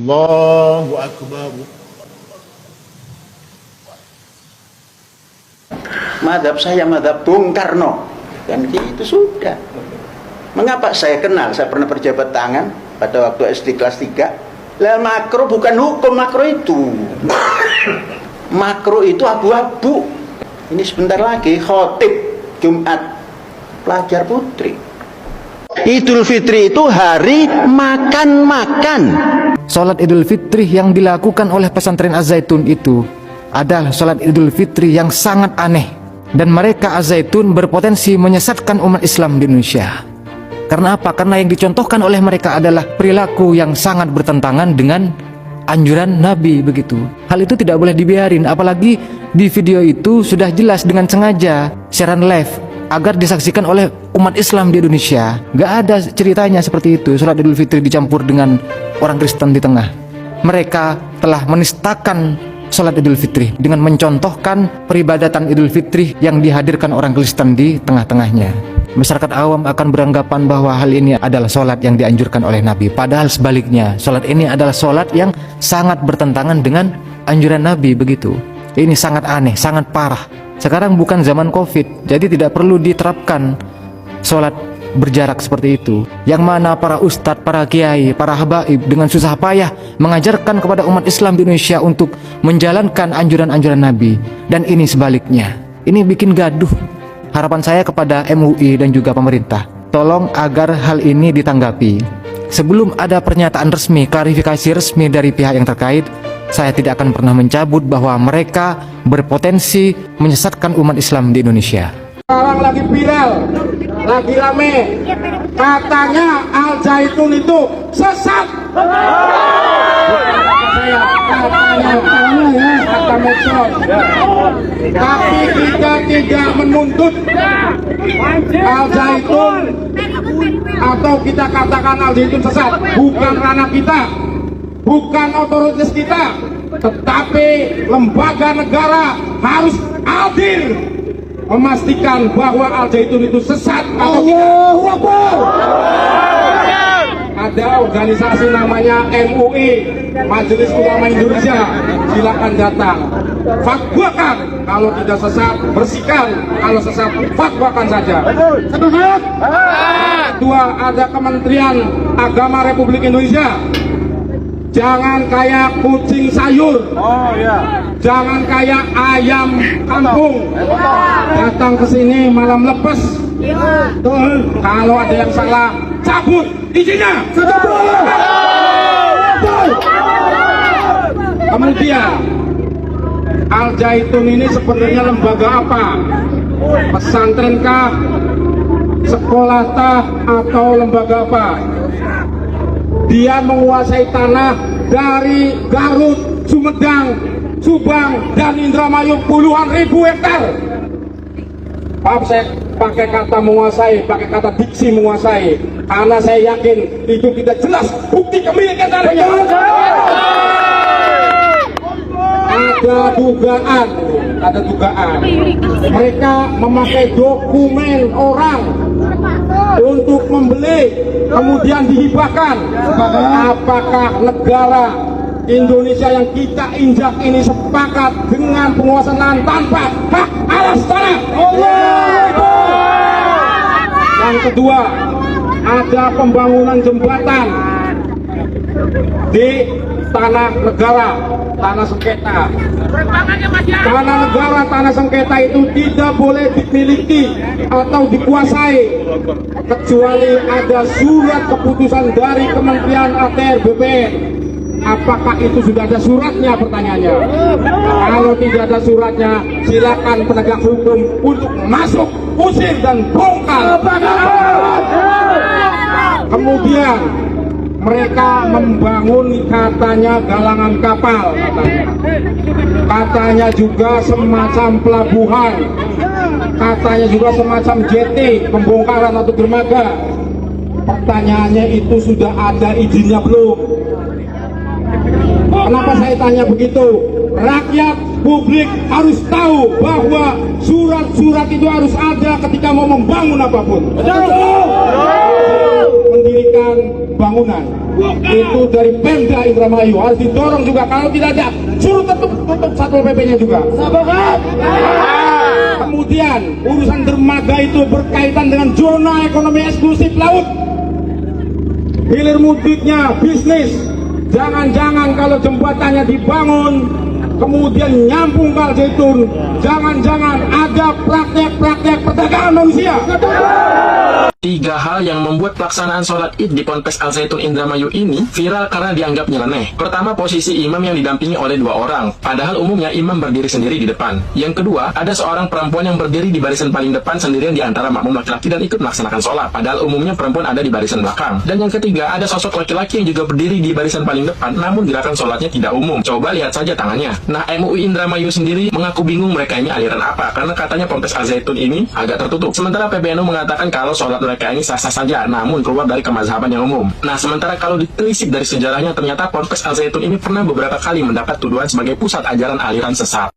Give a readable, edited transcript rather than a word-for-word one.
Allahu Akbar. Madhab saya madhab Bung Karno, kan gitu sudah. Mengapa saya kenal? Saya pernah berjabat tangan pada waktu SD kelas 3. Lah makro bukan hukum, makro itu makro itu abu-abu. Ini sebentar lagi khotib Jumat pelajar putri. Idul Fitri itu hari makan-makan. Salat Idul Fitri yang dilakukan oleh pesantren Az-Zaitun itu adalah salat Idul Fitri yang sangat aneh, dan mereka Az-Zaitun berpotensi menyesatkan umat Islam di Indonesia. Karena apa? Karena yang dicontohkan oleh mereka adalah perilaku yang sangat bertentangan dengan anjuran Nabi begitu. Hal itu tidak boleh dibiarin, apalagi di video itu sudah jelas dengan sengaja siaran live agar disaksikan oleh umat Islam di Indonesia. Gak ada ceritanya seperti itu, salat Idul Fitri dicampur dengan orang Kristen di tengah. Mereka telah menistakan salat Idul Fitri dengan mencontohkan peribadatan Idul Fitri yang dihadirkan orang Kristen di tengah-tengahnya. Masyarakat awam akan beranggapan bahwa hal ini adalah sholat yang dianjurkan oleh Nabi. Padahal sebaliknya, sholat ini adalah sholat yang sangat bertentangan dengan anjuran Nabi begitu. Ini sangat aneh, sangat parah. Sekarang bukan zaman Covid, jadi tidak perlu diterapkan sholat berjarak seperti itu. Yang mana para ustadz, para kiai, para habaib dengan susah payah mengajarkan kepada umat Islam di Indonesia untuk menjalankan anjuran-anjuran Nabi. Dan ini sebaliknya. Ini bikin gaduh. Harapan saya kepada MUI dan juga pemerintah, tolong agar hal ini ditanggapi. Sebelum ada pernyataan resmi, klarifikasi resmi dari pihak yang terkait, saya tidak akan pernah mencabut bahwa mereka berpotensi menyesatkan umat Islam di Indonesia. Sekarang lagi viral, lagi rame, katanya Al-Zaitun itu sesat. Kata medsos. Tapi kita tidak menuntut Al-Zaitun, atau kita katakan Al-Zaitun sesat. Bukan ranah kita, bukan otoritas kita, tetapi lembaga negara harus adil memastikan bahwa Al-Zaitun itu sesat atau tidak. Ada organisasi namanya MUI, Majelis Ulama Indonesia, silakan datang, fatwakan. Kalau tidak sesat, bersihkan. Kalau sesat, fatwakan saja. Kedua, ada Kementerian Agama Republik Indonesia. Jangan kayak kucing sayur, jangan kayak ayam kampung, datang ke sini malam lepas. Kalau ada yang salah, cabut izinnya. Kemudian Al-Zaitun ini sebenarnya lembaga apa? Pesantren kah? Sekolah kah? Atau lembaga apa? Dia menguasai tanah dari Garut, Sumedang, Subang, dan Indramayu puluhan ribu hektar. Maaf, saya pakai kata menguasai, pakai kata diksi menguasai, karena saya yakin itu tidak jelas bukti kepemilikan tanahnya. Ada dugaan mereka memakai dokumen orang untuk membeli, kemudian dihibahkan. Apakah negara Indonesia yang kita injak ini sepakat dengan penguasaan lahan tanpa hak atas tanah? Yang kedua, ada pembangunan jembatan di tanah negara, tanah sengketa. Tanah negara, tanah sengketa itu tidak boleh dimiliki atau dikuasai kecuali ada surat keputusan dari Kementerian ATR BPN. Apakah itu sudah ada suratnya, pertanyaannya? Kalau tidak ada suratnya, silakan penegak hukum untuk masuk, usir dan bongkar. Kemudian mereka membangun katanya galangan kapal, katanya juga semacam pelabuhan, katanya juga semacam jetty, pembongkaran atau dermaga. Pertanyaannya, itu sudah ada izinnya belum? Kenapa saya tanya begitu? Rakyat, publik harus tahu bahwa surat-surat itu harus ada ketika mau membangun apapun. Mendirikan bangunan. itu dari Pemda Indramayu harus didorong juga. Kalau tidak ada, suruh tutup Satpol PP-nya juga. Kemudian urusan dermaga itu berkaitan dengan zona ekonomi eksklusif laut. Hilir mudiknya bisnis. Jangan-jangan kalau jembatannya dibangun kemudian nyambung ke Al Zaitun, jangan-jangan ada praktek-praktek perdagangan manusia. 3 hal yang membuat pelaksanaan sholat id di Ponpes Al Zaitun Indramayu ini viral karena dianggap nyeleneh. Pertama, posisi imam yang didampingi oleh 2 orang, padahal umumnya imam berdiri sendiri di depan. Yang kedua, ada seorang perempuan yang berdiri di barisan paling depan sendirian di antara makmum laki-laki dan ikut melaksanakan sholat, padahal umumnya perempuan ada di barisan belakang. Dan yang ketiga, ada sosok laki-laki yang juga berdiri di barisan paling depan, namun gerakan sholatnya tidak umum. Coba lihat saja tangannya. Nah, MUI Indramayu sendiri mengaku bingung mereka ini aliran apa, karena katanya Ponpes Al Zaitun ini agak tertutup. Sementara PBNU mengatakan kalau sholat mereka ini sah-sah saja, namun keluar dari kemazhaban yang umum. Nah, sementara kalau ditelisik dari sejarahnya, ternyata Ponpes Al Zaitun ini pernah beberapa kali mendapat tuduhan sebagai pusat ajaran aliran sesat.